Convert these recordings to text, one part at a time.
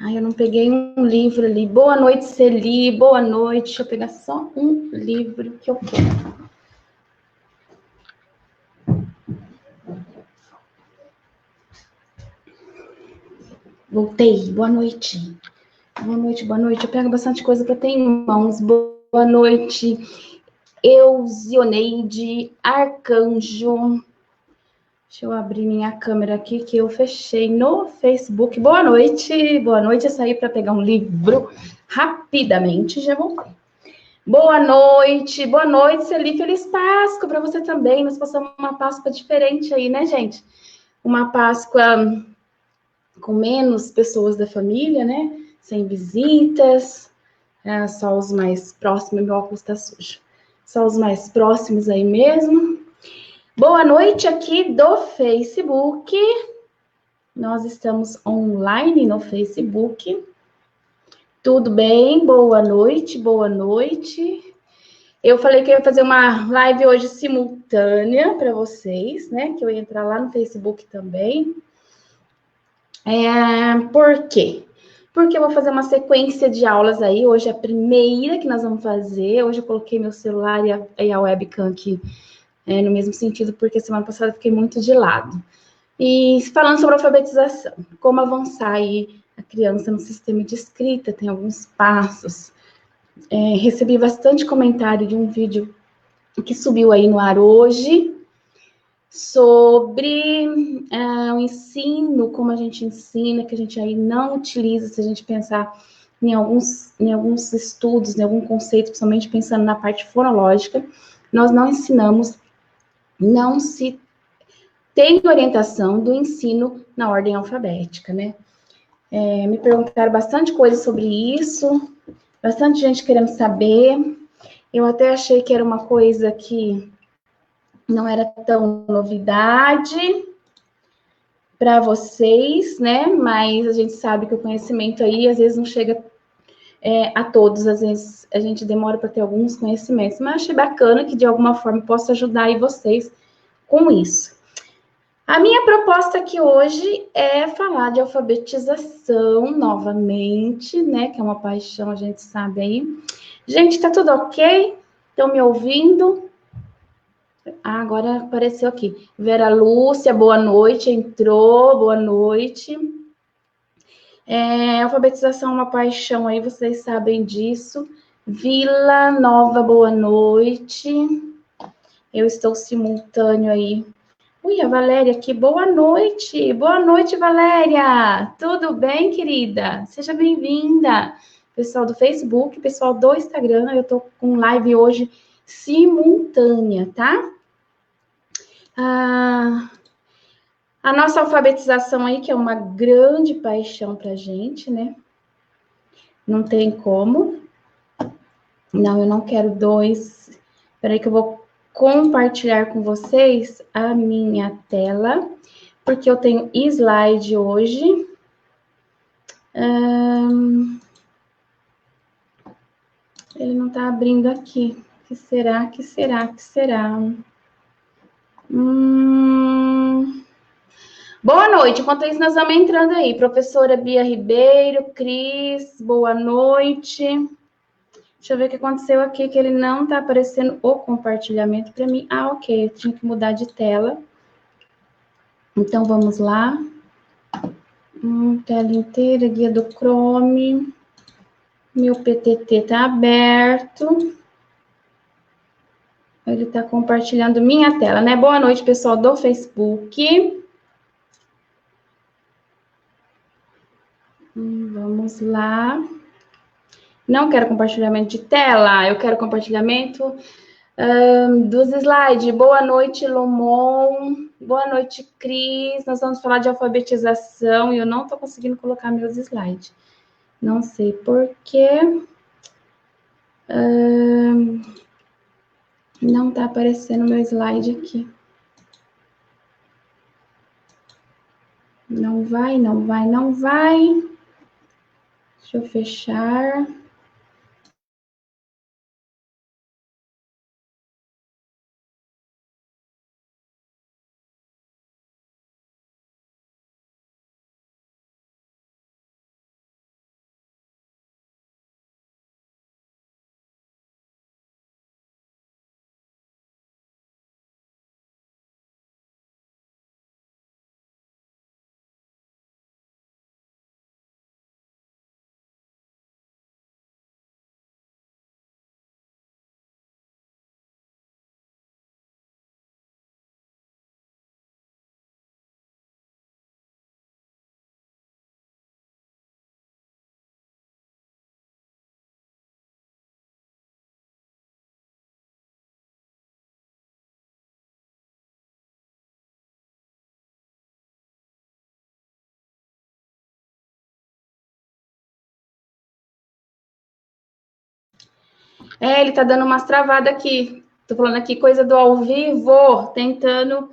Ai, eu não peguei um livro ali. Boa noite, Celi. Boa noite. Deixa eu pegar só um livro que eu quero. Voltei. Boa noite. Boa noite, boa noite. Eu pego bastante coisa para ter em mãos. Boa noite, Elzioneide, Arcanjo. Deixa eu abrir minha câmera aqui, que eu fechei no Facebook. Boa noite. Boa noite. Eu saí para pegar um livro rapidamente. Já voltei. Boa noite, Celi. Feliz Páscoa para você também. Nós passamos uma Páscoa diferente aí, né, gente? Uma Páscoa com menos pessoas da família, né? Sem visitas, só os mais próximos. Meu óculos está sujo. Só os mais próximos aí mesmo. Boa noite aqui do Facebook. Nós estamos online no Facebook. Tudo bem? Boa noite, boa noite. Eu falei que eu ia fazer uma live hoje simultânea para vocês, né? Que eu ia entrar lá no Facebook também. Por quê? Porque eu vou fazer uma sequência de aulas aí. Hoje é a primeira que nós vamos fazer. Hoje eu coloquei meu celular e a webcam aqui no mesmo sentido, porque semana passada eu fiquei muito de lado. E falando sobre alfabetização, como avançar aí a criança no sistema de escrita, tem alguns passos. Recebi bastante comentário de um vídeo que subiu aí no ar hoje, sobre o ensino, como a gente ensina, que a gente aí não utiliza, se a gente pensar em alguns estudos, em algum conceito, principalmente pensando na parte fonológica, nós não ensinamos, não se tem orientação do ensino na ordem alfabética, né? Me perguntaram bastante coisa sobre isso, bastante gente querendo saber. Eu até achei que era uma coisa que não era tão novidade para vocês, né? Mas a gente sabe que o conhecimento aí às vezes não chega a todos, às vezes a gente demora para ter alguns conhecimentos, mas achei bacana que de alguma forma possa ajudar aí vocês com isso. A minha proposta aqui hoje é falar de alfabetização novamente, né? Que é uma paixão, a gente sabe aí. Gente, tá tudo ok? Estão me ouvindo? Agora apareceu aqui. Vera Lúcia, boa noite, entrou, boa noite. Alfabetização é uma paixão aí, vocês sabem disso. Vila Nova, boa noite. Eu estou simultâneo aí. Ui, a Valéria aqui, boa noite. Boa noite, Valéria. Tudo bem, querida? Seja bem-vinda. Pessoal do Facebook, pessoal do Instagram, eu tô com live hoje simultânea, tá? A nossa alfabetização aí, que é uma grande paixão pra gente, né? Não tem como. Não, eu não quero dois. Espera aí que eu vou compartilhar com vocês a minha tela, porque eu tenho slide hoje. Ele não tá abrindo aqui. Que será? Que será? Que será? Boa noite. Enquanto isso, nós vamos entrando aí. Professora Bia Ribeiro, Cris, boa noite. Deixa eu ver o que aconteceu aqui, que ele não tá aparecendo o compartilhamento para mim. Ah, ok. Eu tinha que mudar de tela. Então, vamos lá. Tela inteira, guia do Chrome. Meu PTT tá aberto. Ele tá compartilhando minha tela, né? Boa noite, pessoal do Facebook. Vamos lá. Não quero compartilhamento de tela, eu quero compartilhamento dos slides. Boa noite, Lomon. Boa noite, Cris. Nós vamos falar de alfabetização e eu não estou conseguindo colocar meus slides. Não sei por quê. Não está aparecendo meu slide aqui. Não vai, não vai, não vai. Deixa eu fechar. Ele tá dando umas travadas aqui. Tô falando aqui coisa do ao vivo, tentando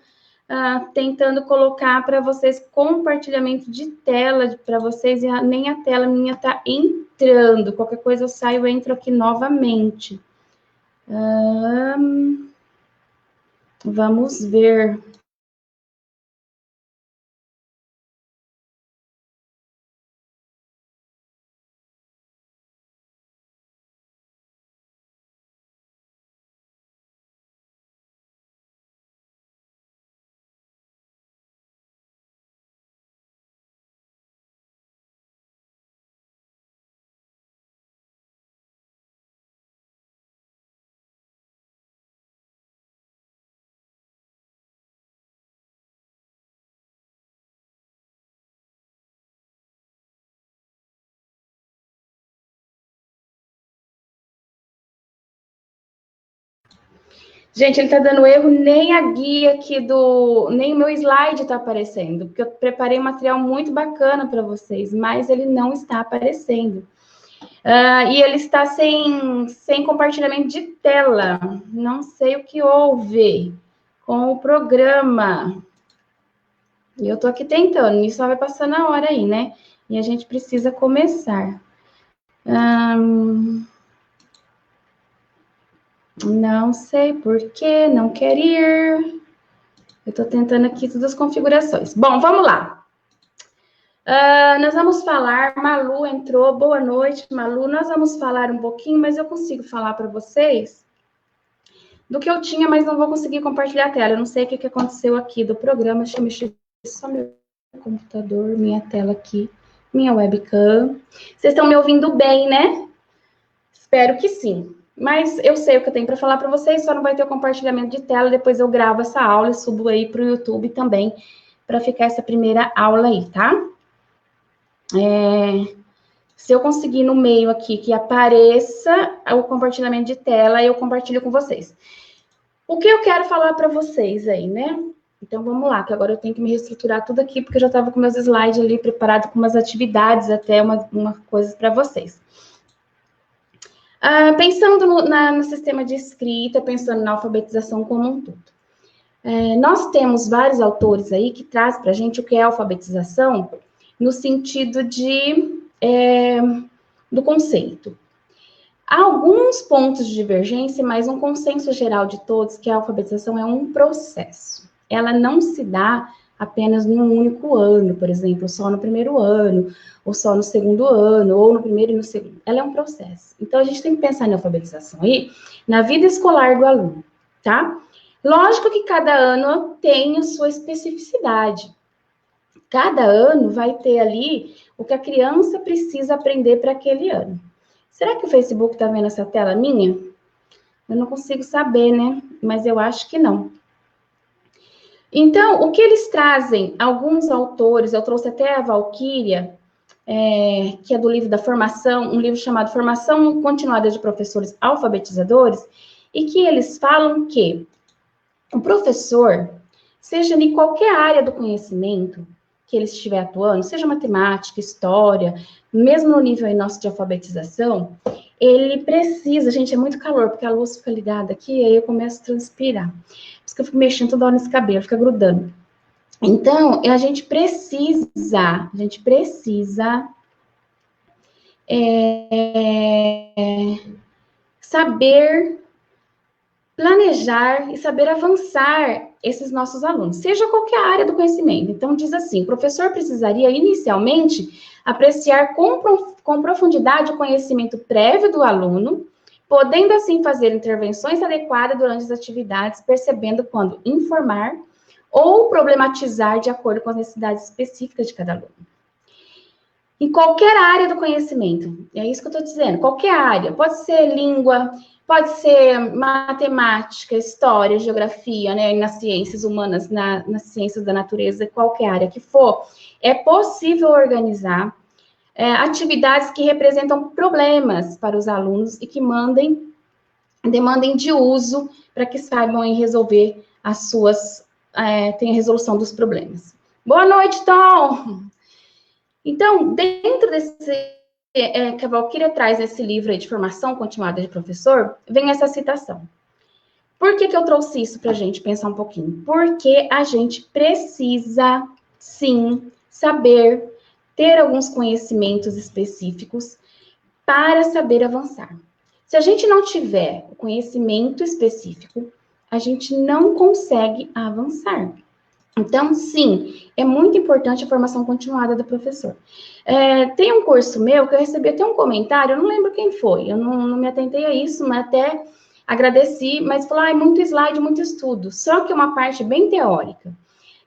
colocar para vocês compartilhamento de tela para vocês, e nem a tela minha tá entrando. Qualquer coisa eu saio e entro aqui novamente. Vamos ver. Gente, ele tá dando erro, nem a guia aqui nem o meu slide tá aparecendo, porque eu preparei um material muito bacana para vocês, mas ele não está aparecendo. E ele está sem compartilhamento de tela. Não sei o que houve com o programa. E eu tô aqui tentando, isso só vai passando a hora aí, né? E a gente precisa começar. Não sei por que não quer ir. Eu tô tentando aqui todas as configurações. Bom, vamos lá. Nós vamos falar, Malu entrou, boa noite, Malu. Nós vamos falar um pouquinho, mas eu consigo falar para vocês do que eu tinha, mas não vou conseguir compartilhar a tela. Eu não sei o que aconteceu aqui do programa. Deixa eu mexer só meu computador, minha tela aqui, minha webcam. Vocês estão me ouvindo bem, né? Espero que sim. Mas eu sei o que eu tenho para falar para vocês, só não vai ter o compartilhamento de tela. Depois eu gravo essa aula e subo aí para o YouTube também, para ficar essa primeira aula aí, tá? Se eu conseguir no meio aqui que apareça o compartilhamento de tela, eu compartilho com vocês. O que eu quero falar para vocês aí, né? Então, vamos lá, que agora eu tenho que me reestruturar tudo aqui, porque eu já estava com meus slides ali preparados com umas atividades, até uma coisa para vocês. Pensando no sistema de escrita, pensando na alfabetização como um todo. Nós temos vários autores aí que trazem para a gente o que é alfabetização, no sentido do conceito. Há alguns pontos de divergência, mas um consenso geral de todos que a alfabetização é um processo. Ela não se dá apenas em um único ano, por exemplo, só no primeiro ano, ou só no segundo ano, ou no primeiro e no segundo. Ela é um processo. Então, a gente tem que pensar na alfabetização aí, na vida escolar do aluno, tá? Lógico que cada ano tem a sua especificidade. Cada ano vai ter ali o que a criança precisa aprender para aquele ano. Será que o Facebook está vendo essa tela minha? Eu não consigo saber, né? Mas eu acho que não. Então, o que eles trazem, alguns autores, eu trouxe até a Valquíria, que é do livro da formação, um livro chamado Formação Continuada de Professores Alfabetizadores, e que eles falam que o professor, seja em qualquer área do conhecimento que ele estiver atuando, seja matemática, história, mesmo no nível aí nosso de alfabetização, ele precisa, gente, é muito calor, porque a luz fica ligada aqui, aí eu começo a transpirar. Por isso que eu fico mexendo toda hora nesse cabelo, fica grudando. Então, a gente precisa saber planejar e saber avançar esses nossos alunos, seja qualquer área do conhecimento. Então, diz assim, o professor precisaria, inicialmente, apreciar com profundidade o conhecimento prévio do aluno, podendo, assim, fazer intervenções adequadas durante as atividades, percebendo quando informar ou problematizar de acordo com as necessidades específicas de cada aluno. Em qualquer área do conhecimento, é isso que eu estou dizendo, qualquer área, pode ser língua, pode ser matemática, história, geografia, né, nas ciências humanas, nas ciências da natureza, qualquer área que for, é possível organizar atividades que representam problemas para os alunos e que demandem de uso para que saibam resolver tenha a resolução dos problemas. Boa noite, Tom! Então, dentro desse que a Valquíria traz nesse livro aí de formação continuada de professor, vem essa citação. Por que eu trouxe isso para a gente pensar um pouquinho? Porque a gente precisa, sim, saber ter alguns conhecimentos específicos para saber avançar. Se a gente não tiver o conhecimento específico, a gente não consegue avançar. Então, sim, é muito importante a formação continuada do professor. Tem um curso meu que eu recebi até um comentário, eu não lembro quem foi, eu não me atentei a isso, mas até agradeci, mas falou, é muito slide, muito estudo, só que é uma parte bem teórica.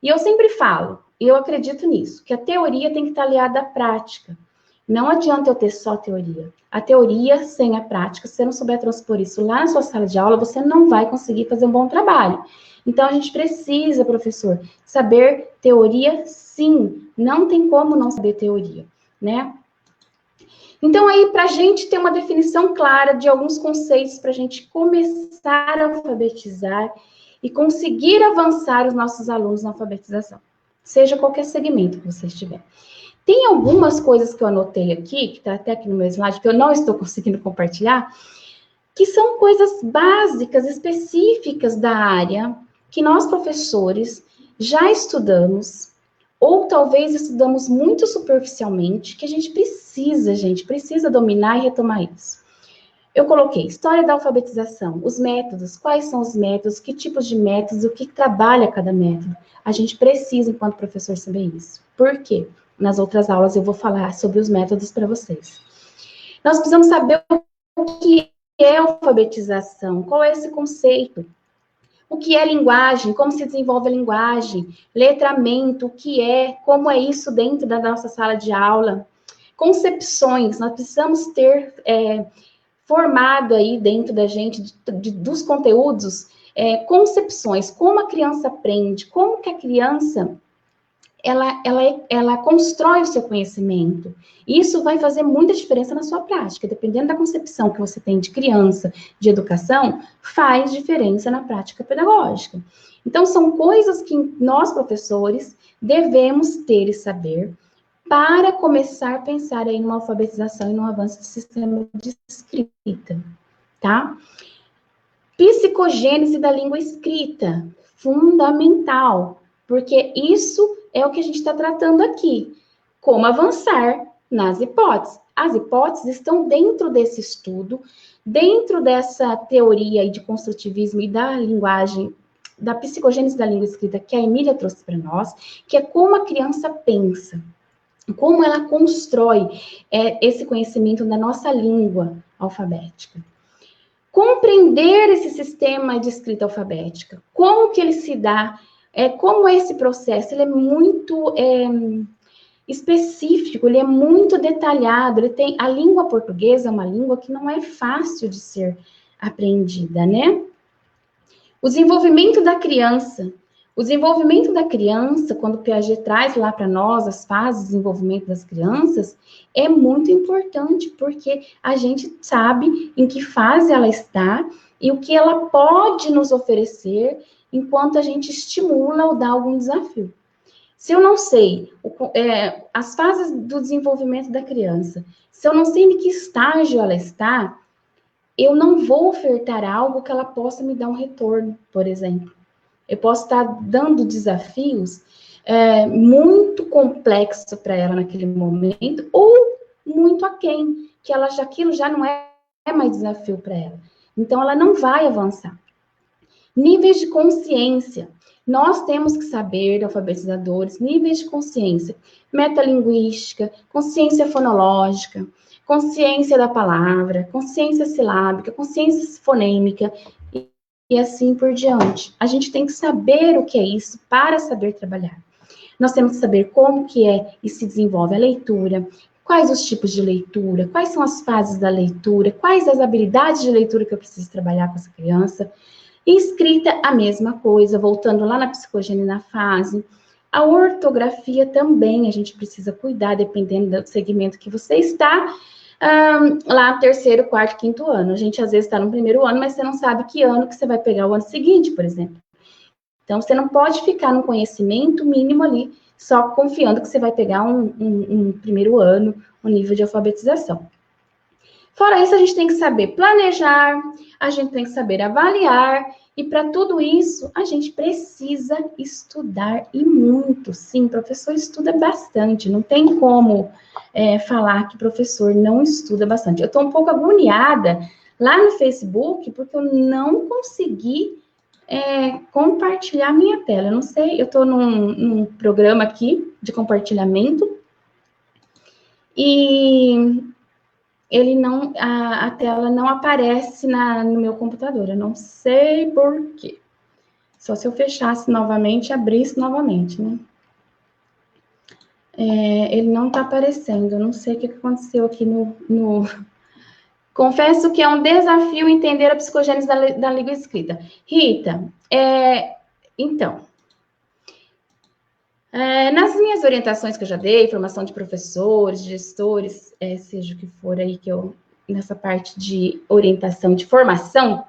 E eu sempre falo, e eu acredito nisso, que a teoria tem que estar aliada à prática. Não adianta eu ter só teoria. A teoria sem a prática, se você não souber transpor isso lá na sua sala de aula, você não vai conseguir fazer um bom trabalho. Então, a gente precisa, professor, saber teoria, sim. Não tem como não saber teoria, né? Então, aí, para a gente ter uma definição clara de alguns conceitos, para a gente começar a alfabetizar e conseguir avançar os nossos alunos na alfabetização, seja qualquer segmento que você estiver. Tem algumas coisas que eu anotei aqui, que está até aqui no meu slide, que eu não estou conseguindo compartilhar, que são coisas básicas, específicas da área, que nós, professores, já estudamos, ou talvez estudamos muito superficialmente, que a gente precisa dominar e retomar isso. Eu coloquei história da alfabetização, os métodos, quais são os métodos, que tipos de métodos, o que trabalha cada método. A gente precisa, enquanto professor, saber isso. Por quê? Nas outras aulas eu vou falar sobre os métodos para vocês. Nós precisamos saber o que é alfabetização, qual é esse conceito, o que é linguagem, como se desenvolve a linguagem, letramento, o que é, como é isso dentro da nossa sala de aula, concepções, nós precisamos ter formado aí dentro da gente, dos conteúdos, concepções, como a criança aprende, como que a criança ela constrói o seu conhecimento. Isso vai fazer muita diferença na sua prática. Dependendo da concepção que você tem de criança, de educação, faz diferença na prática pedagógica. Então, são coisas que nós, professores, devemos ter e saber para começar a pensar aí numa alfabetização e num avanço do sistema de escrita, tá? Psicogênese da língua escrita, fundamental, porque isso é o que a gente está tratando aqui. Como avançar nas hipóteses. As hipóteses estão dentro desse estudo, dentro dessa teoria de construtivismo e da linguagem, da psicogênese da língua escrita que a Emília trouxe para nós, que é como a criança pensa, como ela constrói esse conhecimento da nossa língua alfabética. Compreender esse sistema de escrita alfabética, como que ele se dá, como esse processo, ele é muito específico, ele é muito detalhado, a língua portuguesa é uma língua que não é fácil de ser aprendida, né? O desenvolvimento da criança. O desenvolvimento da criança, quando o Piaget traz lá para nós as fases de desenvolvimento das crianças, é muito importante, porque a gente sabe em que fase ela está e o que ela pode nos oferecer enquanto a gente estimula ou dá algum desafio. Se eu não sei as fases do desenvolvimento da criança, se eu não sei em que estágio ela está, eu não vou ofertar algo que ela possa me dar um retorno, por exemplo. Eu posso estar dando desafios muito complexos para ela naquele momento, ou muito aquém, que aquilo já não é mais desafio para ela. Então, ela não vai avançar. Níveis de consciência. Nós temos que saber, alfabetizadores, níveis de consciência. Metalinguística, consciência fonológica, consciência da palavra, consciência silábica, consciência fonêmica, e assim por diante. A gente tem que saber o que é isso para saber trabalhar. Nós temos que saber como que é e se desenvolve a leitura, quais os tipos de leitura, quais são as fases da leitura, quais as habilidades de leitura que eu preciso trabalhar com essa criança. E escrita, a mesma coisa, voltando lá na psicogênese na fase. A ortografia também a gente precisa cuidar, dependendo do segmento que você está. Lá, terceiro, quarto, quinto ano. A gente, às vezes, está no primeiro ano, mas você não sabe que ano que você vai pegar o ano seguinte, por exemplo. Então, você não pode ficar no conhecimento mínimo ali, só confiando que você vai pegar um primeiro ano, um nível de alfabetização. Fora isso, a gente tem que saber planejar, a gente tem que saber avaliar, e para tudo isso, a gente precisa estudar e muito. Sim, professor estuda bastante, não tem como falar que professor não estuda bastante. Eu estou um pouco agoniada lá no Facebook, porque eu não consegui compartilhar minha tela. Eu não sei, eu estou num programa aqui de compartilhamento, e ele não, a tela não aparece no meu computador, eu não sei por quê. Só se eu fechasse novamente e abrisse novamente, né? Ele não tá aparecendo, eu não sei o que aconteceu aqui no... Confesso que é um desafio entender a psicogênese da língua escrita. Rita, então... nas minhas orientações que eu já dei, formação de professores, gestores, seja o que for aí que eu... nessa parte de orientação, de formação,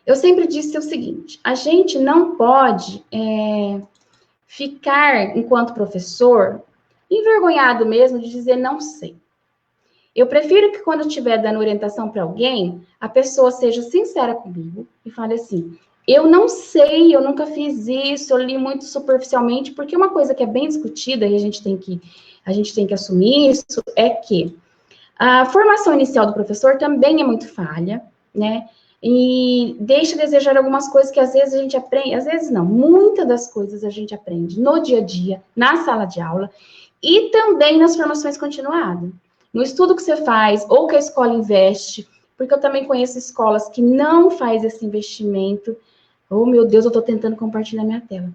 eu sempre disse o seguinte, a gente não pode ficar, enquanto professor, envergonhado mesmo de dizer não sei. Eu prefiro que quando eu estiver dando orientação para alguém, a pessoa seja sincera comigo e fale assim, eu não sei, eu nunca fiz isso, eu li muito superficialmente, porque uma coisa que é bem discutida e a gente tem que assumir isso, é que a formação inicial do professor também é muito falha, né? E deixa a desejar algumas coisas que às vezes a gente aprende, às vezes não, muitas das coisas a gente aprende no dia a dia, na sala de aula, e também nas formações continuadas. No estudo que você faz, ou que a escola investe, porque eu também conheço escolas que não faz esse investimento. Oh, meu Deus, eu estou tentando compartilhar minha tela.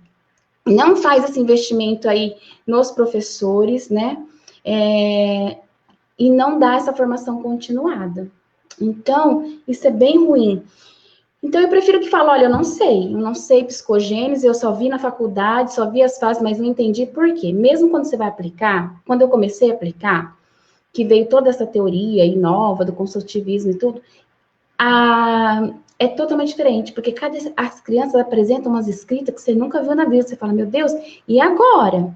Não faz esse investimento aí nos professores, né? E não dá essa formação continuada. Então, isso é bem ruim. Então, eu prefiro que fale, olha, eu não sei psicogênese, eu só vi na faculdade, só vi as fases, mas não entendi por quê. Mesmo quando você vai aplicar, quando eu comecei a aplicar, que veio toda essa teoria aí nova do construtivismo e tudo, é totalmente diferente, porque as crianças apresentam umas escritas que você nunca viu na vida, você fala, meu Deus, e agora?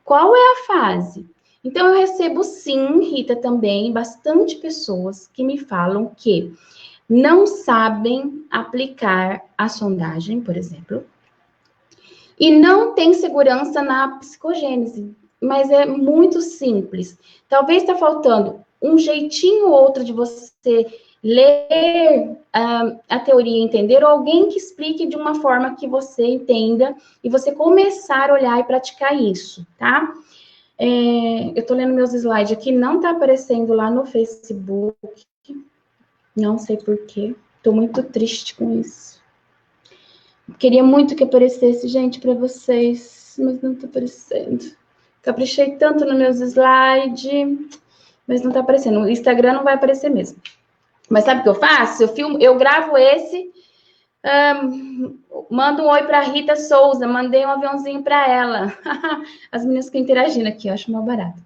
Qual é a fase? Então, eu recebo sim, Rita, também, bastante pessoas que me falam que não sabem aplicar a sondagem, por exemplo, e não tem segurança na psicogênese, mas é muito simples. Talvez está faltando um jeitinho ou outro de você ler a teoria e entender, ou alguém que explique de uma forma que você entenda, e você começar a olhar e praticar isso, tá? Eu estou lendo meus slides aqui, não está aparecendo lá no Facebook, não sei porquê, estou muito triste com isso. Queria muito que aparecesse, gente, para vocês, mas não está aparecendo. Caprichei tanto nos meus slides, mas não está aparecendo. O Instagram não vai aparecer mesmo. Mas sabe o que eu faço? Eu gravo esse, mando um oi para Rita Souza, mandei um aviãozinho para ela. As meninas que interagindo aqui, eu acho mal barato.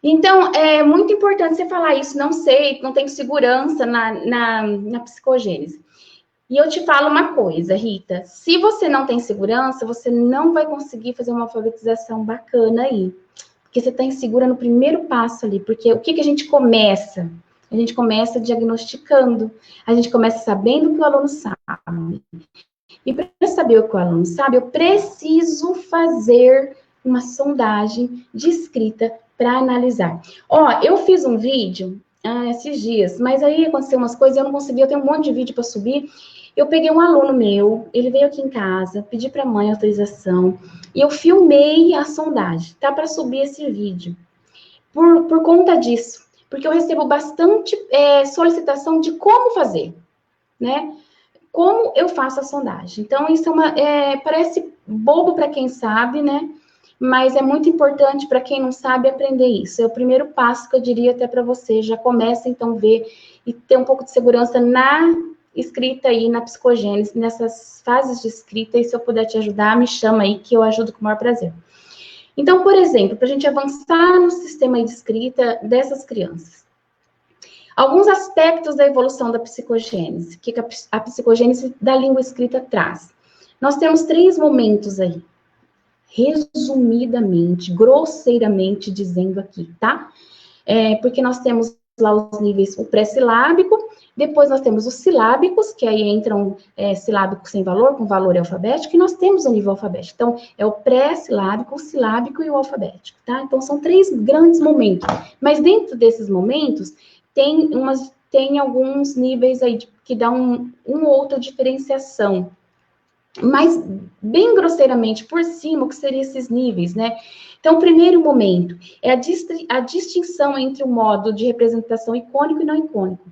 Então, é muito importante você falar isso, não sei, não tenho segurança na psicogênese. E eu te falo uma coisa, Rita, se você não tem segurança, você não vai conseguir fazer uma alfabetização bacana aí. Porque você está insegura no primeiro passo ali, porque o que a gente começa? A gente começa diagnosticando, a gente começa sabendo o que o aluno sabe. E para saber o que o aluno sabe, eu preciso fazer uma sondagem de escrita para analisar. Eu fiz um vídeo esses dias, mas aí aconteceu umas coisas, eu não consegui, eu tenho um monte de vídeo para subir. Eu peguei um aluno meu, ele veio aqui em casa, pedi para a mãe autorização, e eu filmei a sondagem, tá para subir esse vídeo. Por conta disso, porque eu recebo bastante solicitação de como fazer, né? Como eu faço a sondagem. Então, isso parece bobo para quem sabe, né? Mas é muito importante para quem não sabe aprender isso. É o primeiro passo que eu diria até para você. Já começa, então, ver e ter um pouco de segurança na escrita aí, na psicogênese, nessas fases de escrita. E se eu puder te ajudar, me chama aí que eu ajudo com o maior prazer. Então, por exemplo, para a gente avançar no sistema de escrita dessas crianças. Alguns aspectos da evolução da psicogênese, que a psicogênese da língua escrita traz. Nós temos 3 momentos aí. resumidamente, grosseiramente dizendo aqui, tá? Porque nós temos lá os níveis, o pré-silábico, depois nós temos os silábicos, que aí entram silábico sem valor, com valor alfabético, e nós temos o nível alfabético. Então, é o pré-silábico, o silábico e o alfabético, tá? Então, são 3 grandes momentos. Mas dentro desses momentos, tem alguns níveis aí que dão uma outra diferenciação. Mas, bem grosseiramente, por cima, o que seriam esses níveis, né? Então, o primeiro momento é a distinção entre o modo de representação icônico e não icônico.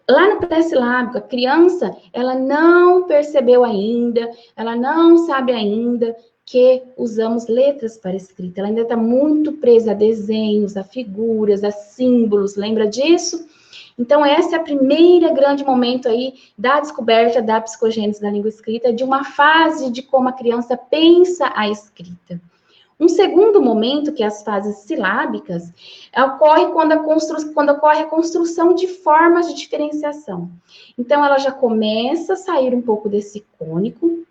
Lá no pré-silábico, a criança, ela não percebeu ainda, ela não sabe ainda que usamos letras para escrita. Ela ainda está muito presa a desenhos, a figuras, a símbolos. Lembra disso? Então, esse é o primeiro grande momento aí da descoberta da psicogênese da língua escrita, de uma fase de como a criança pensa a escrita. Um segundo momento, que é as fases silábicas, ocorre quando ocorre a construção de formas de diferenciação. Então, ela já começa a sair um pouco desse icônico,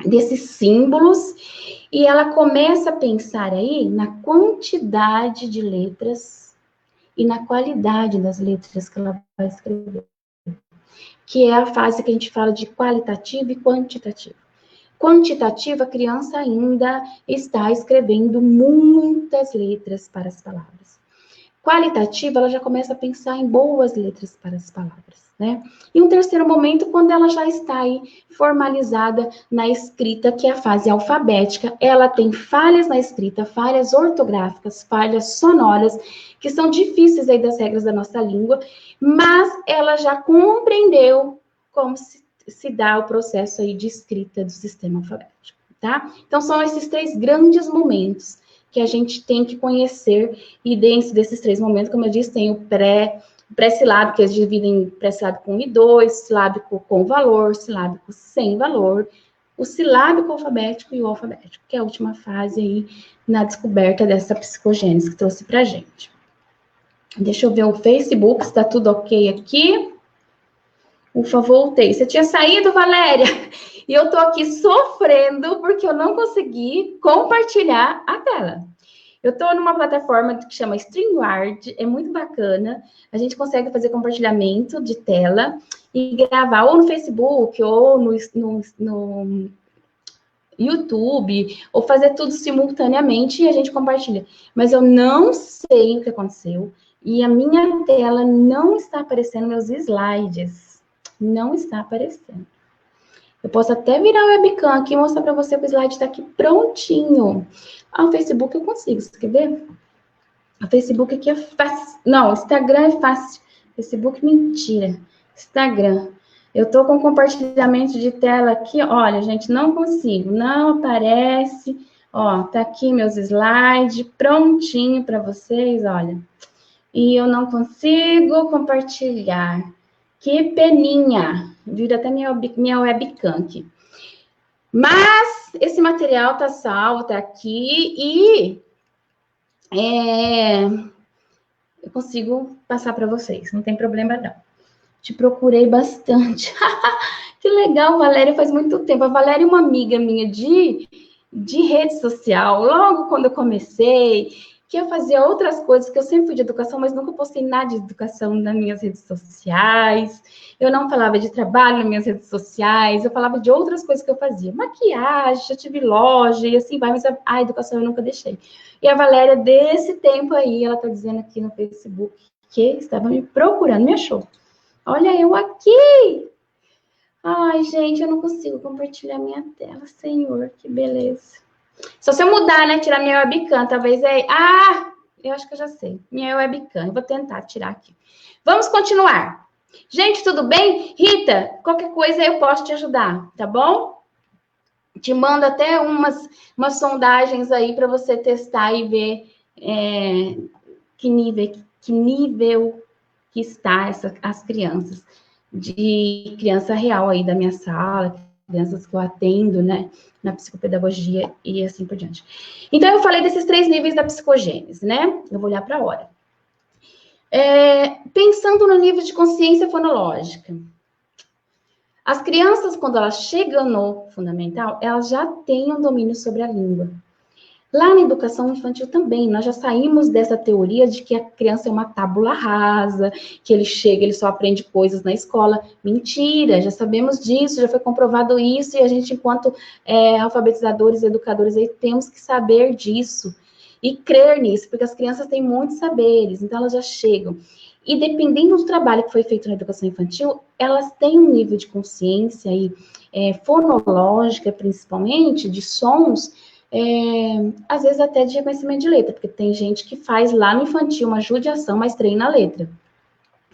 desses símbolos, e ela começa a pensar aí na quantidade de letras e na qualidade das letras que ela vai escrever, que é a fase que a gente fala de qualitativo e quantitativo. Quantitativa, a criança ainda está escrevendo muitas letras para as palavras. Qualitativa, ela já começa a pensar em boas letras para as palavras, né? E um terceiro momento, quando ela já está aí formalizada na escrita, que é a fase alfabética, ela tem falhas na escrita, falhas ortográficas, falhas sonoras, que são difíceis aí das regras da nossa língua, mas ela já compreendeu como se dá o processo aí de escrita do sistema alfabético, tá? Então, são esses 3 grandes momentos que a gente tem que conhecer, e dentro desses 3 momentos, como eu disse, tem o pré-silábico, que eles dividem em pré-silábico 1 e 2, silábico com valor, silábico sem valor, o silábico alfabético e o alfabético, que é a última fase aí na descoberta dessa psicogênese que trouxe pra gente. Deixa eu ver o Facebook, se tá tudo ok aqui. Ufa, voltei. Você tinha saído, Valéria? E eu tô aqui sofrendo porque eu não consegui compartilhar a tela. Eu tô numa plataforma que chama StreamYard, é muito bacana. A gente consegue fazer compartilhamento de tela e gravar ou no Facebook ou no YouTube, ou fazer tudo simultaneamente e a gente compartilha. Mas eu não sei o que aconteceu e a minha tela não está aparecendo meus slides. Não está aparecendo. Eu posso até virar o webcam aqui e mostrar para você que o slide está aqui prontinho. Ah, o Facebook eu consigo, você quer ver? O Facebook aqui é fácil. Não, o Instagram é fácil. Facebook, mentira. Instagram. Eu tô com compartilhamento de tela aqui. Olha, gente, não consigo. Não aparece. Ó, tá aqui meus slides prontinho para vocês, olha. E eu não consigo compartilhar. Que peninha. Vira até minha webcam aqui. Mas esse material tá salvo, tá aqui e eu consigo passar para vocês, não tem problema não. Te procurei bastante. Que legal, Valéria, faz muito tempo. A Valéria é uma amiga minha de rede social. Logo quando eu comecei, que eu fazia outras coisas, que eu sempre fui de educação, mas nunca postei nada de educação nas minhas redes sociais. Eu não falava de trabalho nas minhas redes sociais, eu falava de outras coisas que eu fazia. Maquiagem, já tive loja e assim vai, mas a educação eu nunca deixei. E a Valéria, desse tempo aí, ela tá dizendo aqui no Facebook que estava me procurando, me achou. Olha eu aqui! Ai, gente, eu não consigo compartilhar minha tela, Senhor, que beleza. Só se eu mudar, né, tirar minha webcam, talvez aí... Ah, eu acho que eu já sei. Minha webcam, eu vou tentar tirar aqui. Vamos continuar. Gente, tudo bem? Rita, qualquer coisa eu posso te ajudar, tá bom? Te mando até umas sondagens aí para você testar e ver que nível que está as crianças. De criança real aí da minha sala, crianças que eu atendo, né, na psicopedagogia e assim por diante. Então, eu falei desses 3 níveis da psicogênese, né? Eu vou olhar para a hora. Pensando no nível de consciência fonológica. As crianças, quando elas chegam no fundamental, elas já têm um domínio sobre a língua. Lá na educação infantil também, nós já saímos dessa teoria de que a criança é uma tábula rasa, que ele chega, ele só aprende coisas na escola. Mentira, já sabemos disso, já foi comprovado isso, e a gente, enquanto alfabetizadores e educadores, aí, temos que saber disso e crer nisso, porque as crianças têm muitos saberes, então elas já chegam. E dependendo do trabalho que foi feito na educação infantil, elas têm um nível de consciência e fonológica, principalmente, de sons, às vezes até de reconhecimento de letra, porque tem gente que faz lá no infantil uma judiação, mas treina a letra.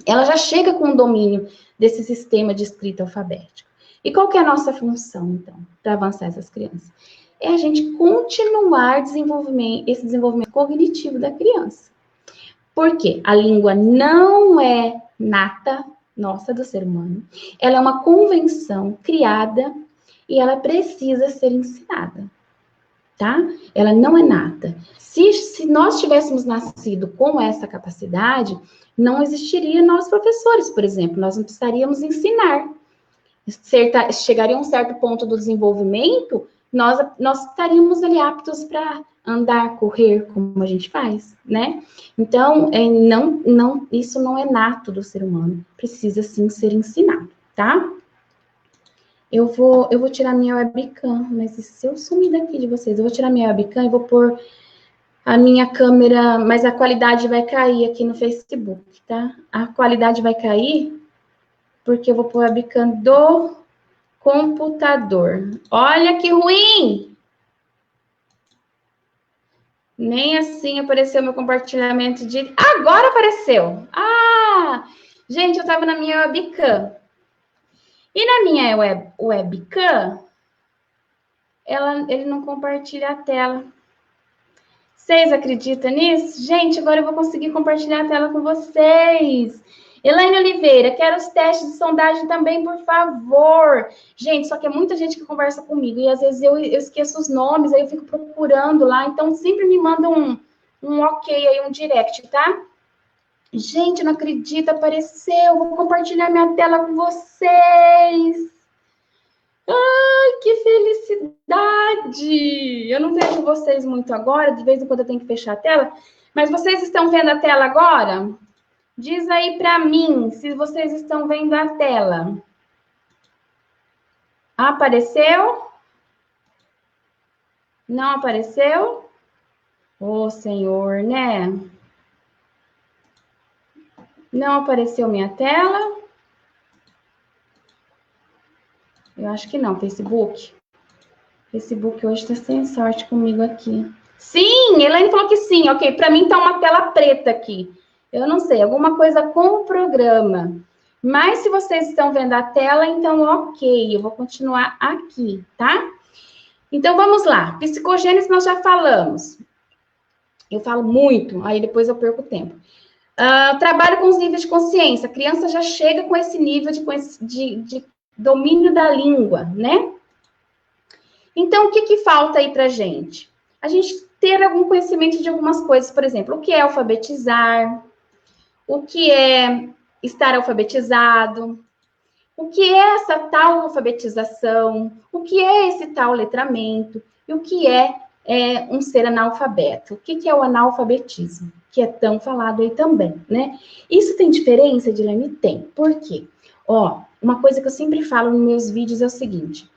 Ela já chega com o domínio desse sistema de escrita alfabética. E qual que é a nossa função, então, para avançar essas crianças? É a gente continuar esse desenvolvimento cognitivo da criança. Por quê? A língua não é nata nossa do ser humano. Ela é uma convenção criada e ela precisa ser ensinada. Tá? Ela não é nata. Se nós tivéssemos nascido com essa capacidade, não existiria nós professores, por exemplo, nós não precisaríamos ensinar. Chegaria a um certo ponto do desenvolvimento, nós estaríamos ali aptos para andar, correr, como a gente faz, né? Então, isso não é nato do ser humano, precisa sim ser ensinado, tá? Eu vou tirar minha webcam, mas se eu sumir daqui de vocês, eu vou tirar minha webcam e vou pôr a minha câmera, mas a qualidade vai cair aqui no Facebook, tá? A qualidade vai cair porque eu vou pôr a webcam do computador. Olha que ruim! Nem assim apareceu meu compartilhamento de... Agora apareceu! Ah! Gente, eu estava na minha webcam. E na minha webcam, ele não compartilha a tela. Vocês acreditam nisso? Gente, agora eu vou conseguir compartilhar a tela com vocês. Elaine Oliveira, quero os testes de sondagem também, por favor. Gente, só que é muita gente que conversa comigo e às vezes eu esqueço os nomes, aí eu fico procurando lá, então sempre me manda um ok aí, um direct, tá? Gente, não acredito, apareceu. Vou compartilhar minha tela com vocês. Ai, que felicidade! Eu não vejo vocês muito agora, de vez em quando eu tenho que fechar a tela, mas vocês estão vendo a tela agora? Diz aí para mim se vocês estão vendo a tela. Apareceu? Não apareceu? Ô, Senhor, né? Não apareceu minha tela? Eu acho que não, Facebook. Facebook hoje está sem sorte comigo aqui. Sim, Elaine falou que sim. Ok, para mim tá uma tela preta aqui. Eu não sei, alguma coisa com o programa. Mas se vocês estão vendo a tela, então ok, eu vou continuar aqui, tá? Então vamos lá. Psicogênese nós já falamos. Eu falo muito, aí depois eu perco tempo. Trabalho com os níveis de consciência. A criança já chega com esse nível de domínio da língua, né? Então, o que falta aí pra gente? A gente ter algum conhecimento de algumas coisas, por exemplo, o que é alfabetizar, o que é estar alfabetizado, o que é essa tal alfabetização, o que é esse tal letramento, e o que é um ser analfabeto. O que é o analfabetismo? Que é tão falado aí também, né? Isso tem diferença, Dilane? Tem. Por quê? Ó, uma coisa que eu sempre falo nos meus vídeos é o seguinte: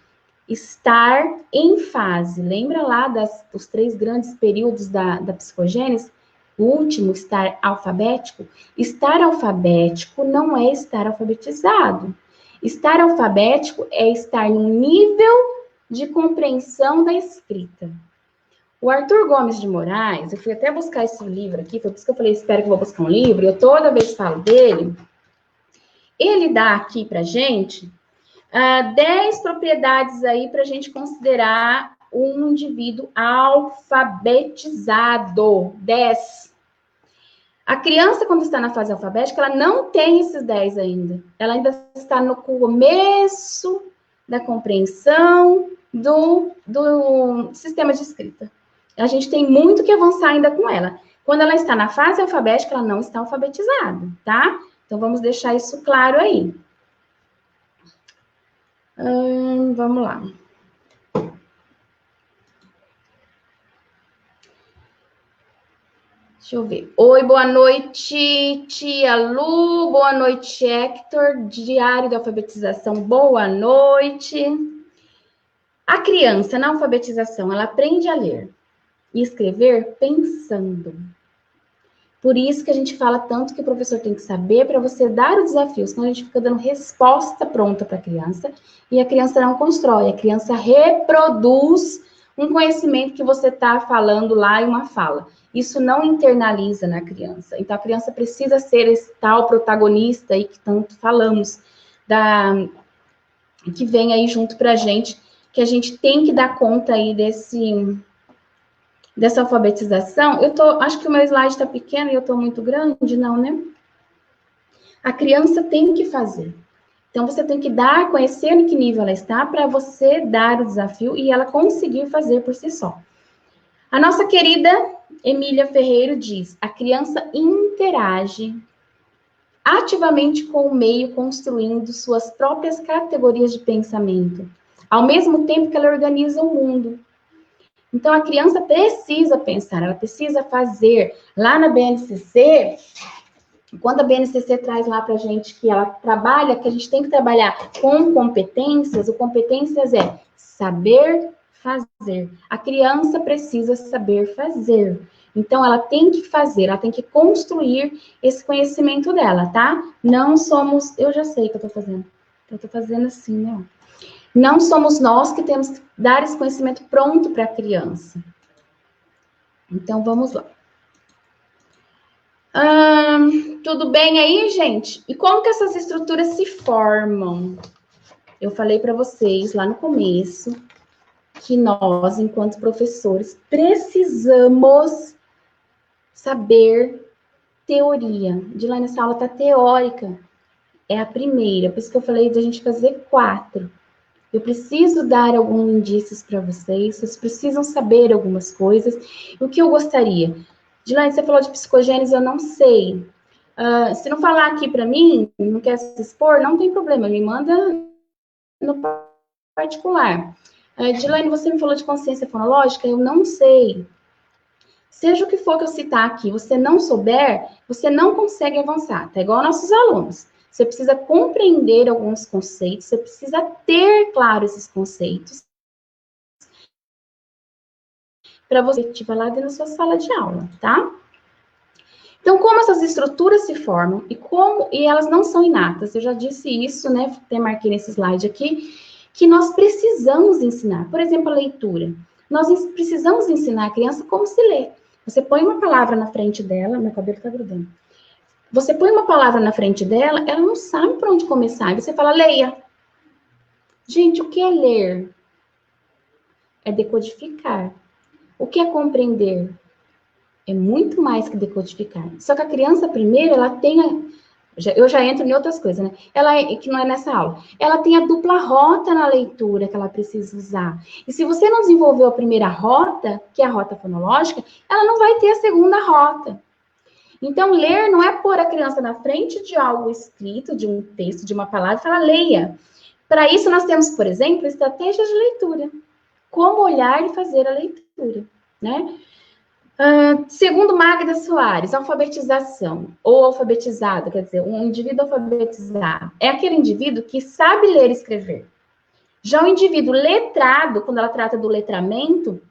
estar em fase. Lembra lá dos 3 grandes períodos da psicogênese? O último, estar alfabético. Estar alfabético não é estar alfabetizado. Estar alfabético é estar num nível de compreensão da escrita. O Arthur Gomes de Moraes, eu fui até buscar esse livro aqui, foi por isso que eu falei, espero que eu vou buscar um livro, eu toda vez falo dele. Ele dá aqui pra gente 10 propriedades aí para a gente considerar um indivíduo alfabetizado. 10. A criança, quando está na fase alfabética, ela não tem esses 10 ainda. Ela ainda está no começo da compreensão do sistema de escrita. A gente tem muito que avançar ainda com ela. Quando ela está na fase alfabética, ela não está alfabetizada, tá? Então, vamos deixar isso claro aí. Vamos lá. Deixa eu ver. Oi, boa noite, tia Lu. Boa noite, Hector. Diário da Alfabetização. Boa noite. A criança, na alfabetização, ela aprende a ler e escrever pensando. Por isso que a gente fala tanto que o professor tem que saber para você dar o desafio, senão a gente fica dando resposta pronta para a criança e a criança não constrói, a criança reproduz um conhecimento que você está falando lá em uma fala. Isso não internaliza na criança. Então, a criança precisa ser esse tal protagonista aí que tanto falamos, que vem aí junto para a gente, que a gente tem que dar conta aí dessa alfabetização. Acho que o meu slide está pequeno e eu estou muito grande, não, né? A criança tem que fazer. Então, você tem que conhecer em que nível ela está, para você dar o desafio e ela conseguir fazer por si só. A nossa querida Emília Ferreiro diz: a criança interage ativamente com o meio, construindo suas próprias categorias de pensamento, ao mesmo tempo que ela organiza o mundo. Então, a criança precisa pensar, ela precisa fazer. Lá na BNCC, quando a BNCC traz lá para a gente que ela trabalha, que a gente tem que trabalhar com competências, o competências é saber fazer. A criança precisa saber fazer. Então, ela tem que fazer, ela tem que construir esse conhecimento dela, tá? Não somos... Eu já sei o que eu tô fazendo. Eu tô fazendo assim, né? Não somos nós que temos que dar esse conhecimento pronto para a criança. Então, vamos lá. Tudo bem aí, gente? E como que essas estruturas se formam? Eu falei para vocês lá no começo que nós, enquanto professores, precisamos saber teoria. De lá nessa aula tá teórica. É a primeira, por isso que eu falei de a gente fazer 4. Eu preciso dar alguns indícios para vocês precisam saber algumas coisas. O que eu gostaria? Dilane, você falou de psicogênese, eu não sei. Se não falar aqui para mim, não quer se expor, não tem problema, me manda no particular. Dilane, você me falou de consciência fonológica, eu não sei. Seja o que for que eu citar aqui, você não souber, você não consegue avançar. Tá igual nossos alunos. Você precisa compreender alguns conceitos, você precisa ter claro esses conceitos para você estiver lá dentro da sua sala de aula, tá? Então, como essas estruturas se formam e elas não são inatas, eu já disse isso, né? Até marquei nesse slide aqui, que nós precisamos ensinar. Por exemplo, a leitura. Nós precisamos ensinar a criança como se lê. Você põe uma palavra na frente dela, meu cabelo tá grudando. Você põe uma palavra na frente dela, ela não sabe por onde começar. E você fala, leia. Gente, o que é ler? É decodificar. O que é compreender? É muito mais que decodificar. Só que a criança, primeiro, ela tem... Eu já entro em outras coisas, né? Que não é nessa aula. Ela tem a dupla rota na leitura que ela precisa usar. E se você não desenvolveu a primeira rota, que é a rota fonológica, ela não vai ter a segunda rota. Então, ler não é pôr a criança na frente de algo escrito, de um texto, de uma palavra, e falar, leia. Para isso, nós temos, por exemplo, estratégias de leitura. Como olhar e fazer a leitura, né? Segundo Magda Soares, alfabetização, ou alfabetizado, quer dizer, um indivíduo alfabetizado, é aquele indivíduo que sabe ler e escrever. Já o indivíduo letrado, quando ela trata do letramento,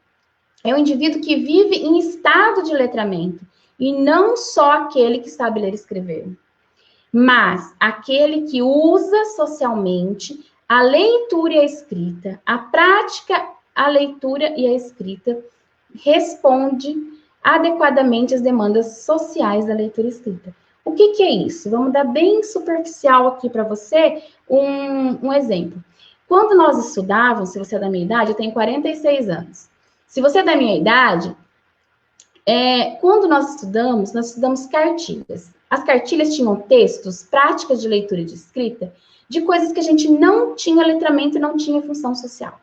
é o indivíduo que vive em estado de letramento, e não só aquele que sabe ler e escrever, mas aquele que usa socialmente a leitura e a escrita, a prática, a leitura e a escrita, responde adequadamente às demandas sociais da leitura escrita. O que é isso? Vamos dar bem superficial aqui para você um exemplo. Quando nós estudávamos, se você é da minha idade, eu tenho 46 anos. Se você é da minha idade, quando nós estudamos cartilhas. As cartilhas tinham textos, práticas de leitura e de escrita, de coisas que a gente não tinha letramento e não tinha função social.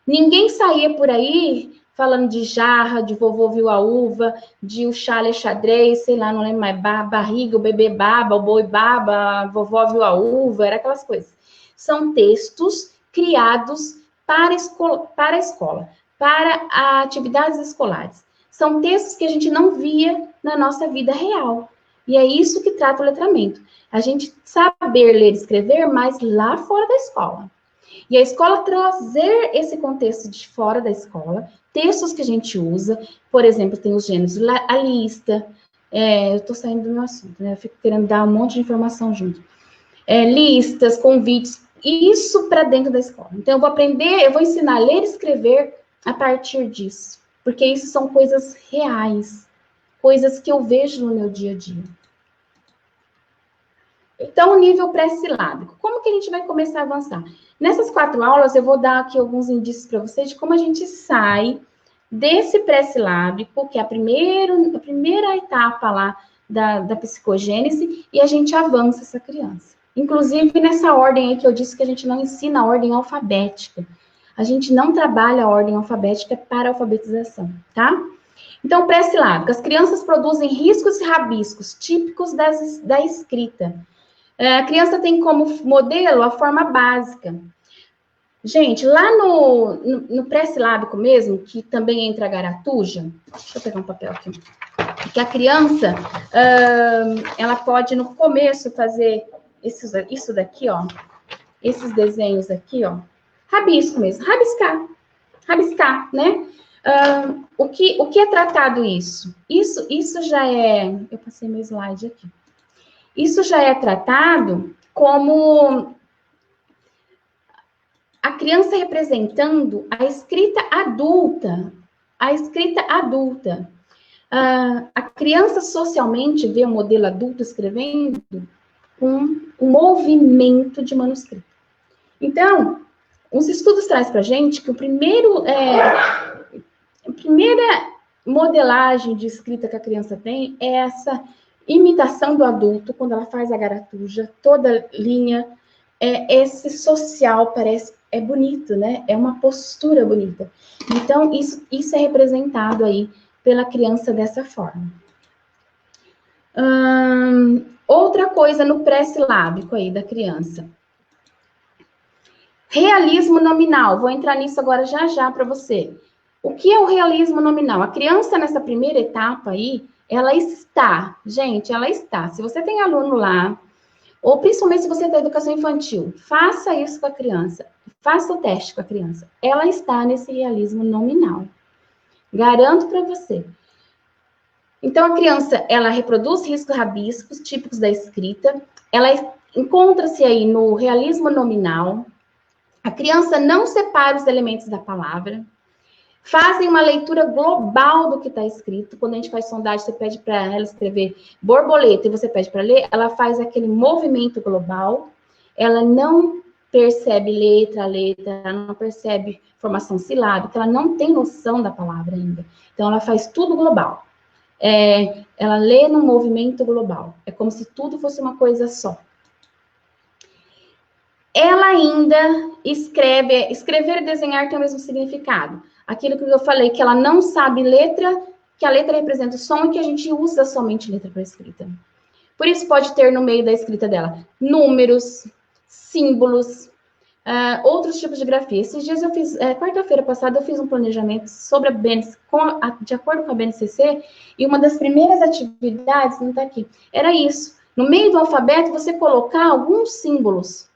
Ninguém saía por aí falando de jarra, de vovô viu a uva, de o chale xadrez, sei lá, não lembro mais, barriga, o bebê baba, o boi baba, a vovó viu a uva, era aquelas coisas. São textos criados para a escola, para atividades escolares. são textos que a gente não via na nossa vida real. E é isso que trata o letramento. A gente saber ler e escrever, mas lá fora da escola. E a escola trazer esse contexto de fora da escola, textos que a gente usa, por exemplo, tem os gêneros, a lista, eu estou saindo do meu assunto, né? Eu fico querendo dar um monte de informação junto. Listas, convites, isso para dentro da escola. Então, eu vou aprender, eu vou ensinar a ler e escrever a partir disso, porque isso são coisas reais, coisas que eu vejo no meu dia a dia. Então, o nível pré-silábico. Como que a gente vai começar a avançar? Nessas 4 aulas, eu vou dar aqui alguns indícios para vocês de como a gente sai desse pré-silábico, que é a primeira etapa lá da psicogênese, e a gente avança essa criança. Inclusive, nessa ordem aí que eu disse que a gente não ensina a ordem alfabética. A gente não trabalha a ordem alfabética para a alfabetização, tá? Então, pré-silábico. As crianças produzem riscos e rabiscos típicos da escrita. A criança tem como modelo a forma básica. Gente, lá no pré-silábico mesmo, que também entra a garatuja, deixa eu pegar um papel aqui, que a criança, ela pode no começo fazer isso daqui, ó, esses desenhos aqui, ó, rabisco mesmo, rabiscar, né? O que é tratado isso? Isso já é, eu passei meu slide aqui. Isso já é tratado como a criança representando a escrita adulta. A escrita adulta. A criança socialmente vê o modelo adulto escrevendo com um movimento de manuscrito. Então, os estudos trazem para a gente que a primeira modelagem de escrita que a criança tem é essa imitação do adulto, quando ela faz a garatuja, toda linha, esse social parece, é bonito, né? É uma postura bonita. Então, isso é representado aí pela criança dessa forma. Outra coisa no pré-silábico aí da criança. Realismo nominal. Vou entrar nisso agora já para você. O que é o realismo nominal? A criança nessa primeira etapa aí, ela está, gente, ela está. Se você tem aluno lá, ou principalmente se você tem educação infantil, faça isso com a criança. Faça o teste com a criança. Ela está nesse realismo nominal. Garanto para você. Então, a criança, ela reproduz riscos rabiscos típicos da escrita. Ela encontra-se aí no realismo nominal. A criança não separa os elementos da palavra. Fazem uma leitura global do que está escrito. Quando a gente faz sondagem, você pede para ela escrever borboleta e você pede para ler, ela faz aquele movimento global. Ela não percebe letra, ela não percebe formação silábica, ela não tem noção da palavra ainda. Então, ela faz tudo global. Ela lê num movimento global. É como se tudo fosse uma coisa só. Ela ainda escrever e desenhar tem o mesmo significado. Aquilo que eu falei, que ela não sabe letra, que a letra representa o som e que a gente usa somente letra para escrita. Por isso pode ter no meio da escrita dela números, símbolos, outros tipos de grafia. Esses dias eu fiz, quarta-feira passada, eu fiz um planejamento sobre de acordo com a BNCC, e uma das primeiras atividades, não está aqui, era isso. No meio do alfabeto, você colocar alguns símbolos,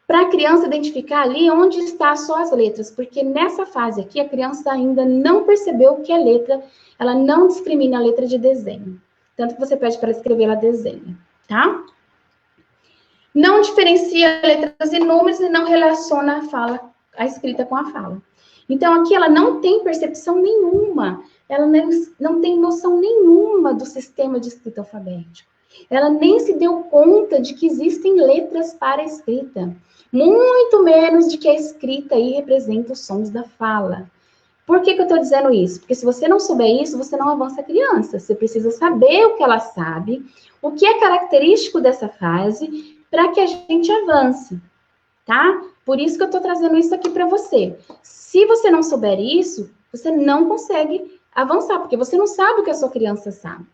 para a criança identificar ali onde está só as letras, porque nessa fase aqui a criança ainda não percebeu o que é letra, ela não discrimina a letra de desenho. Tanto que você pede para ela escrever, ela desenha, tá? Não diferencia letras e números e não relaciona a escrita com a fala. Então, aqui ela não tem percepção nenhuma, ela não tem noção nenhuma do sistema de escrita alfabético. Ela nem se deu conta de que existem letras para a escrita. Muito menos de que a escrita aí representa os sons da fala. Por que eu estou dizendo isso? Porque se você não souber isso, você não avança a criança. Você precisa saber o que ela sabe, o que é característico dessa fase, para que a gente avance, tá? Por isso que eu estou trazendo isso aqui para você. Se você não souber isso, você não consegue avançar, porque você não sabe o que a sua criança sabe.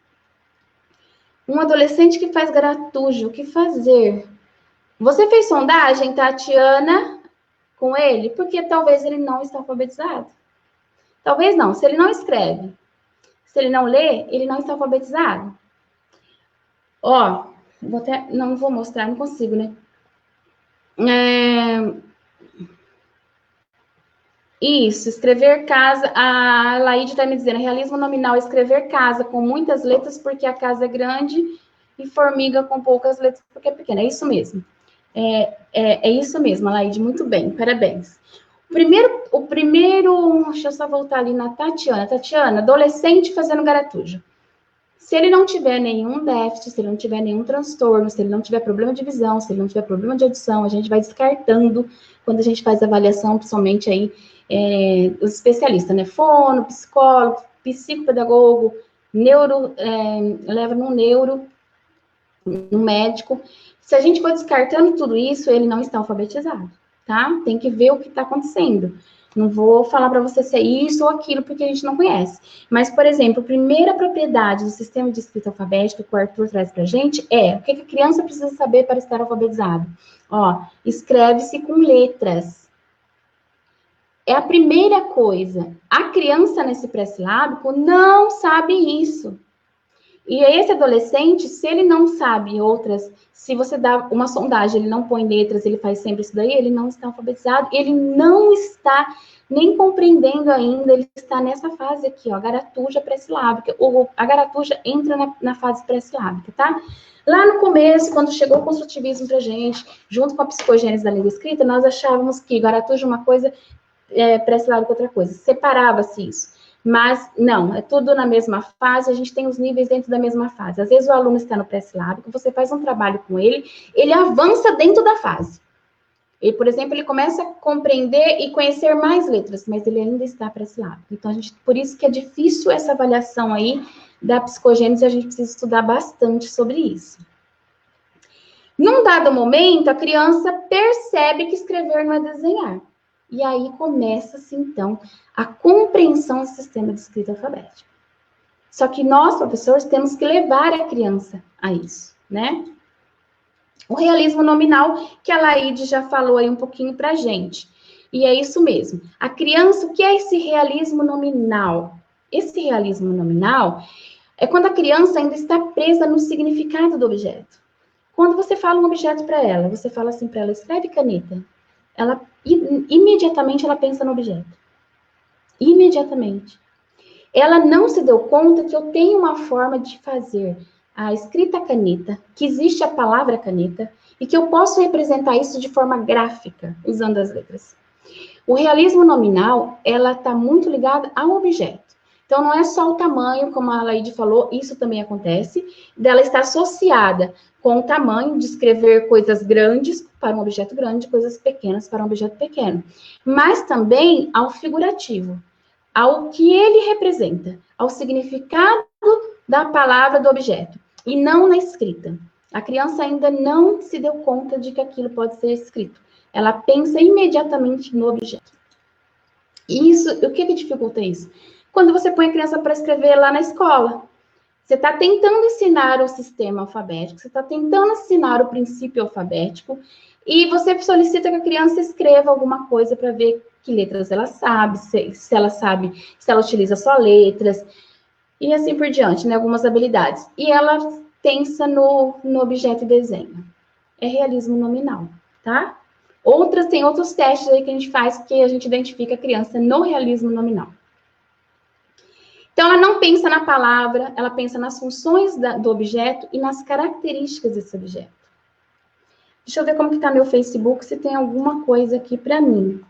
Um adolescente que faz garatujo, o que fazer? Você fez sondagem, Tatiana, com ele? Porque talvez ele não está alfabetizado. Talvez não, se ele não escreve. Se ele não lê, ele não está alfabetizado. Ó, não vou mostrar, não consigo, né? Isso, escrever casa, a Laide está me dizendo, realismo nominal, escrever casa com muitas letras porque a casa é grande e formiga com poucas letras porque é pequena. É isso mesmo. É isso mesmo, Laide, muito bem, parabéns. O primeiro, deixa eu só voltar ali na Tatiana. Tatiana, adolescente fazendo garatuja. Se ele não tiver nenhum déficit, se ele não tiver nenhum transtorno, se ele não tiver problema de visão, se ele não tiver problema de audição, a gente vai descartando quando a gente faz avaliação, principalmente aí, os especialistas, né? Fono, psicólogo, psicopedagogo, leva no médico. Se a gente for descartando tudo isso, ele não está alfabetizado, tá? Tem que ver o que está acontecendo. Não vou falar para você se é isso ou aquilo, porque a gente não conhece. Mas, por exemplo, a primeira propriedade do sistema de escrita alfabética que o Arthur traz para a gente é o que a criança precisa saber para estar alfabetizado. Ó, escreve-se com letras. É a primeira coisa. A criança nesse pré-silábico não sabe isso. E esse adolescente, se ele não sabe outras, se você dá uma sondagem, ele não põe letras, ele faz sempre isso daí, ele não está alfabetizado, ele não está nem compreendendo ainda, ele está nessa fase aqui, ó, garatuja pré-silábica. A garatuja entra na fase pré-silábica, tá? Lá no começo, quando chegou o construtivismo pra gente, junto com a psicogênese da língua escrita, nós achávamos que garatuja uma coisa, pré-silábica outra coisa. Separava-se isso. Mas, não, é tudo na mesma fase, a gente tem os níveis dentro da mesma fase. Às vezes o aluno está no pré-silábico, você faz um trabalho com ele, ele avança dentro da fase. E, por exemplo, ele começa a compreender e conhecer mais letras, mas ele ainda está pré-silábico. Então, por isso que é difícil essa avaliação aí da psicogênese, a gente precisa estudar bastante sobre isso. Num dado momento, a criança percebe que escrever não é desenhar. E aí começa-se, então, a compreensão do sistema de escrita alfabética. Só que nós, professores, temos que levar a criança a isso, né? O realismo nominal, que a Laide já falou aí um pouquinho pra gente. E é isso mesmo. A criança, o que é esse realismo nominal? Esse realismo nominal é quando a criança ainda está presa no significado do objeto. Quando você fala um objeto para ela, você fala assim para ela, escreve caneta. Ela imediatamente ela pensa no objeto. Imediatamente. Ela não se deu conta que eu tenho uma forma de fazer a escrita caneta, que existe a palavra caneta, e que eu posso representar isso de forma gráfica, usando as letras. O realismo nominal, ela está muito ligada ao objeto. Então, não é só o tamanho, como a Laide falou, isso também acontece, dela está associada com o tamanho de escrever coisas grandes para um objeto grande, coisas pequenas para um objeto pequeno. Mas também ao figurativo, ao que ele representa, ao significado da palavra do objeto, e não na escrita. A criança ainda não se deu conta de que aquilo pode ser escrito. Ela pensa imediatamente no objeto. Isso, o que dificulta isso? Quando você põe a criança para escrever lá na escola. Você está tentando ensinar o sistema alfabético, você está tentando ensinar o princípio alfabético, e você solicita que a criança escreva alguma coisa para ver que letras ela sabe, se ela sabe, se ela utiliza só letras, e assim por diante, né? Algumas habilidades. E ela pensa no objeto e desenha. É realismo nominal, tá? Tem outros testes aí que a gente faz que a gente identifica a criança no realismo nominal. Então, ela não pensa na palavra, ela pensa nas funções do objeto e nas características desse objeto. Deixa eu ver como que está meu Facebook, se tem alguma coisa aqui para mim.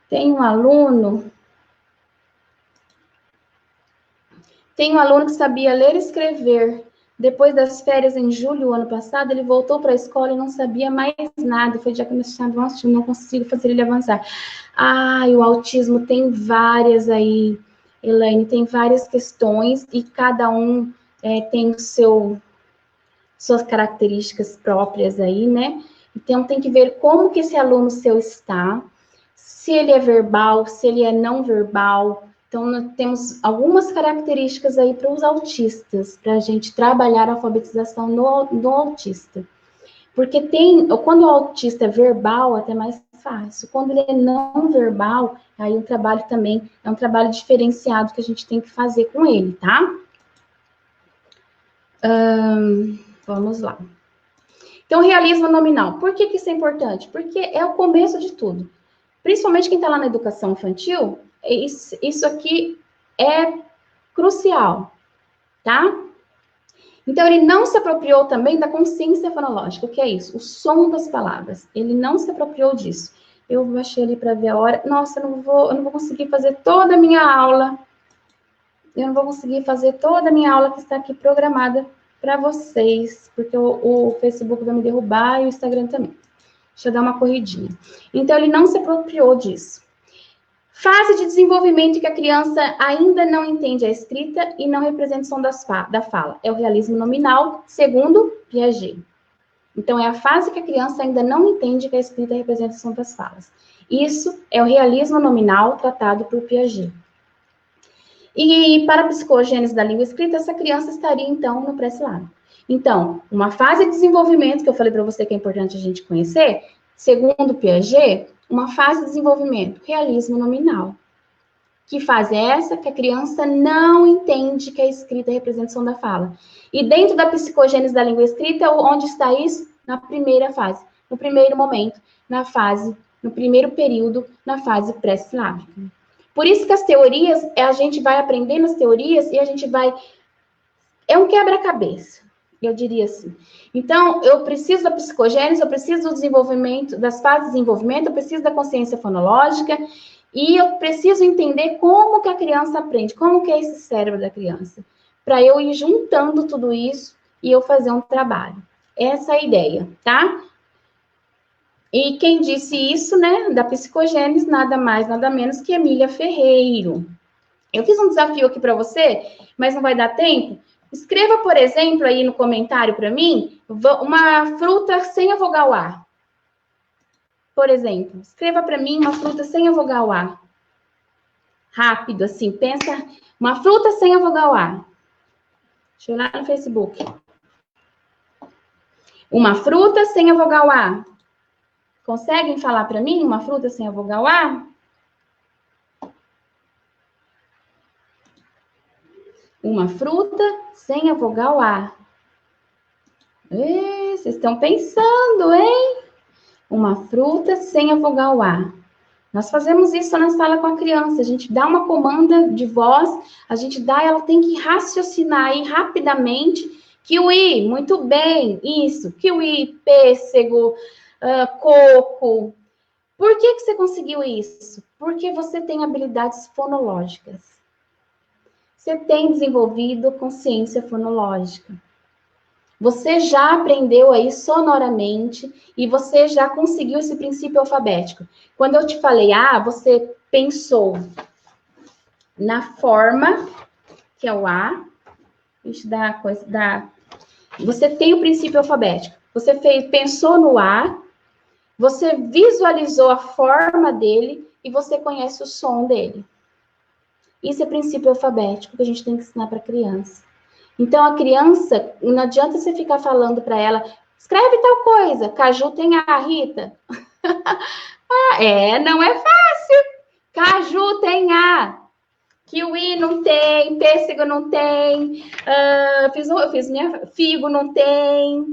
Tem um aluno que sabia ler e escrever. Depois das férias, em julho do ano passado, ele voltou para a escola e não sabia mais nada. Foi diagnosticado, nossa, não consigo fazer ele avançar. O autismo tem várias aí, Elaine, tem várias questões e cada um tem suas características próprias aí, né? Então, tem que ver como que esse aluno seu está, se ele é verbal, se ele é não verbal. Então, nós temos algumas características aí para os autistas, para a gente trabalhar a alfabetização no autista. Porque quando o autista é verbal, até mais mais fácil. Quando ele é não verbal, aí o trabalho também é um trabalho diferenciado que a gente tem que fazer com ele, tá? Vamos lá. Então, realismo nominal. Por que isso é importante? Porque é o começo de tudo. Principalmente quem está lá na educação infantil, isso aqui é crucial, tá? Então, ele não se apropriou também da consciência fonológica. O que é isso? O som das palavras. Ele não se apropriou disso. Eu baixei ali para ver a hora. Nossa, eu não vou conseguir fazer toda a minha aula. Eu não vou conseguir fazer toda a minha aula que está aqui programada para vocês, porque o Facebook vai me derrubar e o Instagram também. Deixa eu dar uma corridinha. Então, ele não se apropriou disso. Fase de desenvolvimento que a criança ainda não entende a escrita e não representa o som da fala. É o realismo nominal, segundo Piaget. Então, é a fase que a criança ainda não entende que a escrita representa o som das falas. Isso é o realismo nominal tratado por Piaget. E para a psicogênese da língua escrita, essa criança estaria, então, no pré-silábico. Então, uma fase de desenvolvimento, que eu falei para você que é importante a gente conhecer, segundo Piaget, uma fase de desenvolvimento, realismo nominal. Que fase é essa? Que a criança não entende que a escrita é a representação da fala. E dentro da psicogênese da língua escrita, onde está isso? Na primeira fase, no primeiro momento, no primeiro período, na fase pré-silábica. Por isso que as teorias, a gente vai aprendendo as teorias e a gente vai... É um quebra-cabeça, eu diria assim. Então, eu preciso da psicogênese, eu preciso do desenvolvimento, das fases de desenvolvimento, eu preciso da consciência fonológica e eu preciso entender como que a criança aprende, como que é esse cérebro da criança, para eu ir juntando tudo isso e eu fazer um trabalho. Essa é a ideia, tá? E quem disse isso, né, da psicogênese, nada mais, nada menos que Emília Ferreiro. Eu fiz um desafio aqui para você, mas não vai dar tempo. Escreva, por exemplo, aí no comentário para mim, uma fruta sem a vogal A. Por exemplo, escreva para mim uma fruta sem a vogal A. Rápido, assim, pensa, uma fruta sem a vogal A. Deixa eu olhar no Facebook. Uma fruta sem a vogal A. Conseguem falar para mim uma fruta sem a vogal A? Uma fruta sem a vogal A. Vocês estão pensando, hein? Uma fruta sem a vogal A. Nós fazemos isso na sala com a criança. A gente dá uma comanda de voz, a gente dá, ela tem que raciocinar aí rapidamente. Kiwi, muito bem, isso. Kiwi, pêssego, coco. Por que você conseguiu isso? Porque você tem habilidades fonológicas. Você tem desenvolvido consciência fonológica. Você já aprendeu aí sonoramente e você já conseguiu esse princípio alfabético. Quando eu te falei, você pensou na forma, que é o A, deixa eu dar coisa, você tem o princípio alfabético. Você pensou no A, você visualizou a forma dele e você conhece o som dele. Isso é princípio alfabético que a gente tem que ensinar para a criança. Então, a criança, não adianta você ficar falando para ela, escreve tal coisa, caju tem A, Rita. Não é fácil. Caju tem A. Kiwi não tem, pêssego não tem, figo não tem,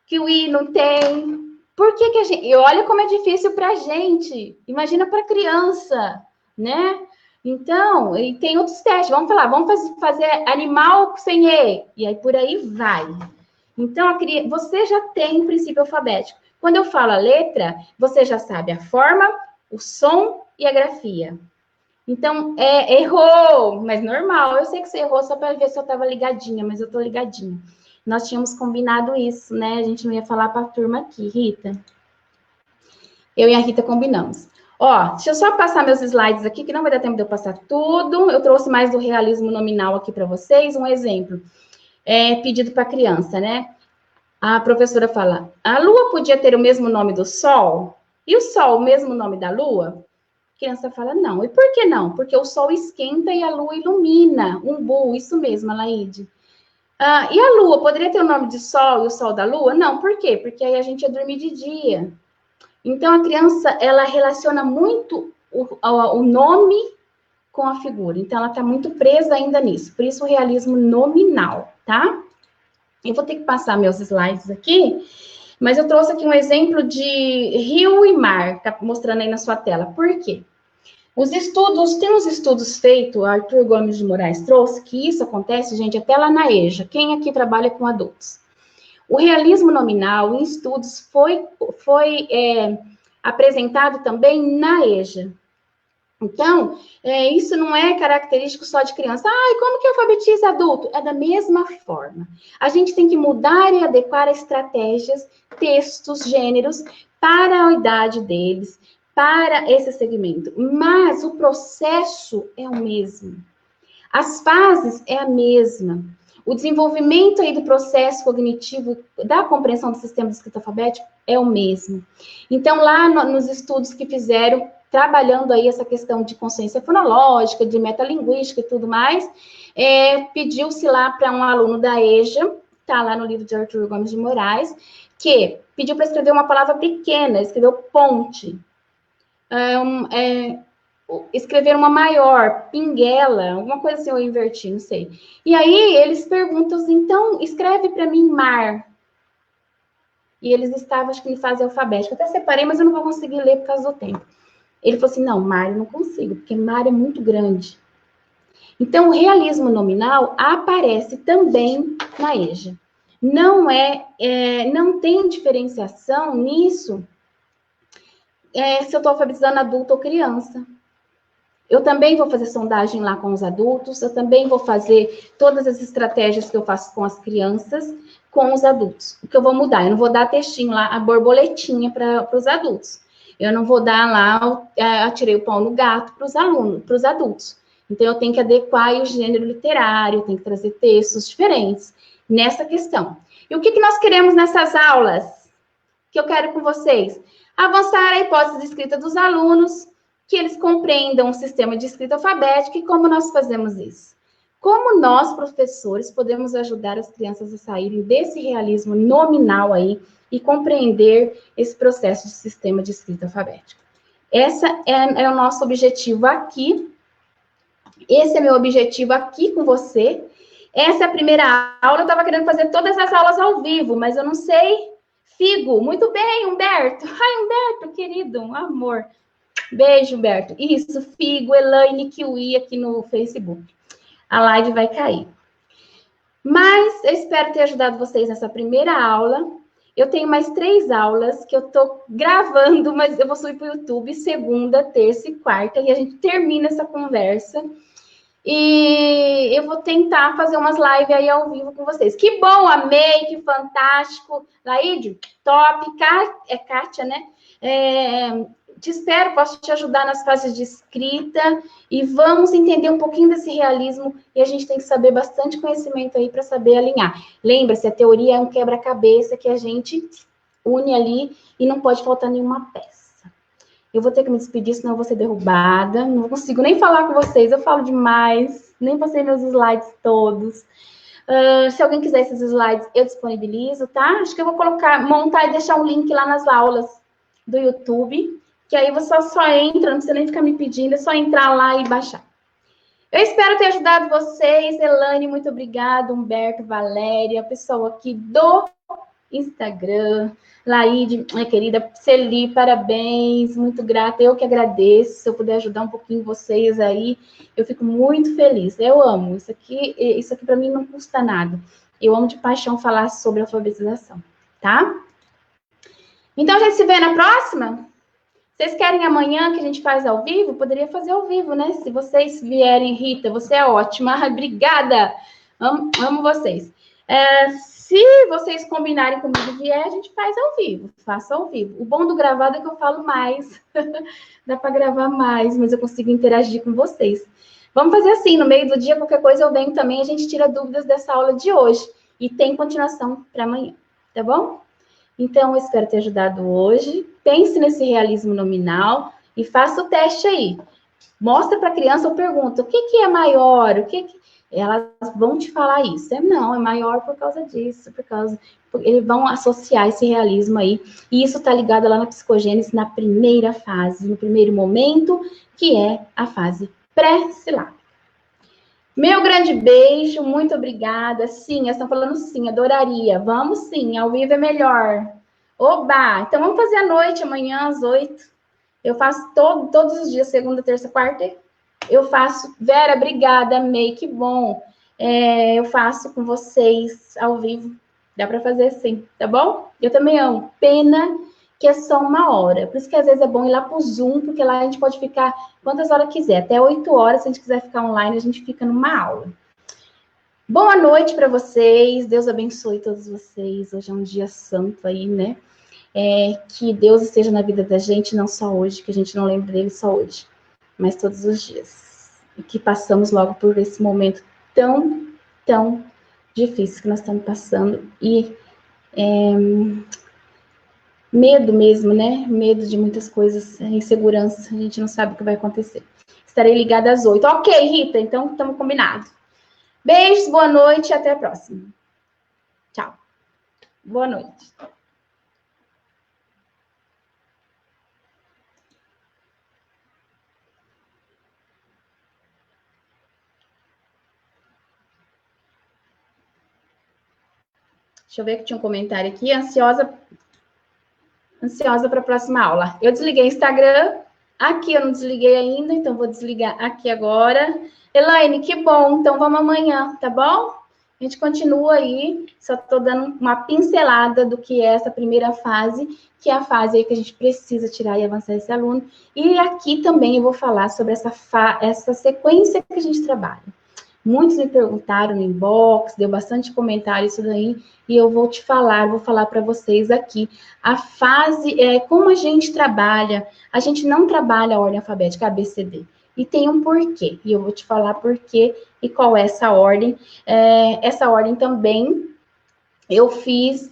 kiwi não tem. Por que a gente... E olha como é difícil para a gente. Imagina para a criança, né? Então, e tem outros testes. Vamos fazer animal sem E. E aí, por aí vai. Então, você já tem o princípio alfabético. Quando eu falo a letra, você já sabe a forma, o som e a grafia. Então, errou, mas normal. Eu sei que você errou só para ver se eu estava ligadinha, mas eu estou ligadinha. Nós tínhamos combinado isso, né? A gente não ia falar para a turma aqui, Rita. Eu e a Rita combinamos. Deixa eu só passar meus slides aqui, que não vai dar tempo de eu passar tudo. Eu trouxe mais do realismo nominal aqui para vocês. Um exemplo. Pedido para a criança, né? A professora fala, a Lua podia ter o mesmo nome do Sol? E o Sol, o mesmo nome da Lua? A criança fala, não. E por que não? Porque o Sol esquenta e a Lua ilumina. Umbu, isso mesmo, Alaide. E a Lua, poderia ter o nome de Sol e o Sol da Lua? Não, por quê? Porque aí a gente ia dormir de dia. Então, a criança, ela relaciona muito o nome com a figura. Então, ela está muito presa ainda nisso. Por isso, o realismo nominal, tá? Eu vou ter que passar meus slides aqui, mas eu trouxe aqui um exemplo de rio e mar, tá mostrando aí na sua tela. Por quê? Os estudos, tem uns estudos feitos, o Arthur Gomes de Moraes trouxe, que isso acontece, gente, até lá na EJA. Quem aqui trabalha com adultos? O realismo nominal em estudos foi apresentado também na EJA. Então, isso não é característico só de criança. Como que alfabetiza adulto? É da mesma forma. A gente tem que mudar e adequar estratégias, textos, gêneros para a idade deles, para esse segmento. Mas o processo é o mesmo. As fases é a mesma. O desenvolvimento aí do processo cognitivo, da compreensão do sistema de escrita alfabética é o mesmo. Então, lá nos estudos que fizeram, trabalhando aí essa questão de consciência fonológica, de metalinguística e tudo mais, pediu-se lá para um aluno da EJA, tá lá no livro de Arthur Gomes de Moraes, que pediu para escrever uma palavra pequena, escreveu ponte. Escrever uma maior, pinguela, alguma coisa assim, eu inverti, não sei. E aí, eles perguntam, então, escreve para mim mar. E eles estavam, acho que em fase alfabética. Até separei, mas eu não vou conseguir ler por causa do tempo. Ele falou assim, não, mar eu não consigo, porque mar é muito grande. Então, o realismo nominal aparece também na EJA. Não tem diferenciação nisso se eu estou alfabetizando adulto ou criança. Eu também vou fazer sondagem lá com os adultos, eu também vou fazer todas as estratégias que eu faço com as crianças, com os adultos. O que eu vou mudar? Eu não vou dar textinho lá, a borboletinha para os adultos. Eu não vou dar lá, atirei o pau no gato para os alunos, para os adultos. Então, eu tenho que adequar o gênero literário, eu tenho que trazer textos diferentes nessa questão. E o que nós queremos nessas aulas? Que eu quero com vocês? Avançar a hipótese de escrita dos alunos, que eles compreendam o sistema de escrita alfabética e como nós fazemos isso. Como nós, professores, podemos ajudar as crianças a saírem desse realismo nominal aí e compreender esse processo de sistema de escrita alfabética. Esse é o nosso objetivo aqui. Esse é meu objetivo aqui com você. Essa é a primeira aula. Eu estava querendo fazer todas as aulas ao vivo, mas eu não sei. Figo, muito bem, Humberto. Ai, Humberto, querido, um amor. Beijo, Humberto. Isso, Figo, Elaine, Kiwi aqui no Facebook. A live vai cair. Mas eu espero ter ajudado vocês nessa primeira aula. Eu tenho mais 3 aulas que eu tô gravando, mas eu vou subir para o YouTube segunda, terça e quarta, e a gente termina essa conversa. E eu vou tentar fazer umas lives aí ao vivo com vocês. Que bom, amei, que fantástico. Laíde, top. Kátia, né? Te espero, posso te ajudar nas fases de escrita e vamos entender um pouquinho desse realismo e a gente tem que saber bastante conhecimento aí para saber alinhar. Lembra-se, a teoria é um quebra-cabeça que a gente une ali e não pode faltar nenhuma peça. Eu vou ter que me despedir, senão eu vou ser derrubada. Não consigo nem falar com vocês, eu falo demais, nem passei meus slides todos. Se alguém quiser esses slides, eu disponibilizo, tá? Acho que eu vou montar e deixar um link lá nas aulas do YouTube, que aí você só entra, não precisa nem ficar me pedindo, é só entrar lá e baixar. Eu espero ter ajudado vocês. Elaine, muito obrigada. Humberto, Valéria, pessoal aqui do Instagram. Laíde, minha querida Celi, parabéns, muito grata. Eu que agradeço. Se eu puder ajudar um pouquinho vocês aí, eu fico muito feliz. Eu amo. Isso aqui para mim não custa nada. Eu amo de paixão falar sobre alfabetização, tá? Então, a gente se vê na próxima? Vocês querem amanhã que a gente faz ao vivo? Poderia fazer ao vivo, né? Se vocês vierem, Rita, você é ótima. Obrigada. Amo vocês. Se vocês combinarem comigo e vier, a gente faz ao vivo. Faça ao vivo. O bom do gravado é que eu falo mais. Dá para gravar mais, mas eu consigo interagir com vocês. Vamos fazer assim, no meio do dia, qualquer coisa eu venho também, a gente tira dúvidas dessa aula de hoje. E tem continuação para amanhã, tá bom? Então, eu espero ter ajudado hoje. Pense nesse realismo nominal e faça o teste aí. Mostra para a criança ou pergunta, o que é maior? Elas vão te falar isso. Não, é maior por causa disso, eles vão associar esse realismo aí. E isso está ligado lá na psicogênese, na primeira fase, no primeiro momento, que é a fase pré-silábica. Meu grande beijo, muito obrigada. Sim, elas estão falando sim, adoraria. Vamos sim, ao vivo é melhor. Oba! Então vamos fazer à noite, amanhã às 8. Eu faço todos os dias, segunda, terça, quarta. Eu faço. Vera, obrigada, amei, que bom. Eu faço com vocês ao vivo. Dá para fazer sim, tá bom? Eu também amo. Pena que é só 1 hora. Por isso que às vezes é bom ir lá pro Zoom, porque lá a gente pode ficar quantas horas quiser. Até 8 horas, se a gente quiser ficar online, a gente fica numa aula. Boa noite para vocês. Deus abençoe todos vocês. Hoje é um dia santo aí, né? Que Deus esteja na vida da gente, não só hoje, que a gente não lembre dele só hoje, mas todos os dias. E que passamos logo por esse momento tão, tão difícil que nós estamos passando. E medo mesmo, né? Medo de muitas coisas, insegurança, a gente não sabe o que vai acontecer. Estarei ligada às 8. Ok, Rita, então estamos combinados. Beijos, boa noite e até a próxima. Tchau. Boa noite. Deixa eu ver que tinha um comentário aqui. Ansiosa para a próxima aula. Eu desliguei o Instagram. Aqui eu não desliguei ainda, então vou desligar aqui agora. Elaine, que bom. Então vamos amanhã, tá bom? A gente continua aí. Só estou dando uma pincelada do que é essa primeira fase, que é a fase aí que a gente precisa tirar e avançar esse aluno. E aqui também eu vou falar sobre essa sequência que a gente trabalha. Muitos me perguntaram no inbox, deu bastante comentário isso daí, e eu vou falar para vocês aqui. A fase, como a gente trabalha, a gente não trabalha a ordem alfabética ABCD, e tem um porquê, e eu vou te falar porquê e qual é essa ordem. Essa ordem também eu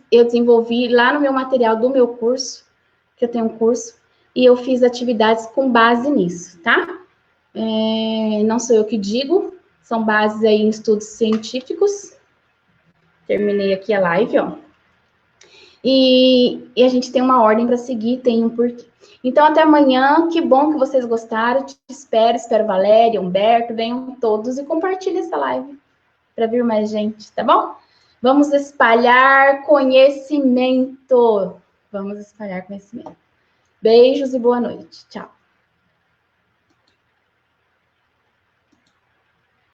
desenvolvi lá no meu material do meu curso, que eu tenho um curso, e eu fiz atividades com base nisso, tá? Não sou eu que digo, são bases aí em estudos científicos. Terminei aqui a live, ó. E a gente tem uma ordem para seguir, tem um porquê. Então, até amanhã. Que bom que vocês gostaram. Te espero Valéria, Humberto, venham todos e compartilhem essa live para vir mais gente, tá bom? Vamos espalhar conhecimento. Vamos espalhar conhecimento. Beijos e boa noite. Tchau.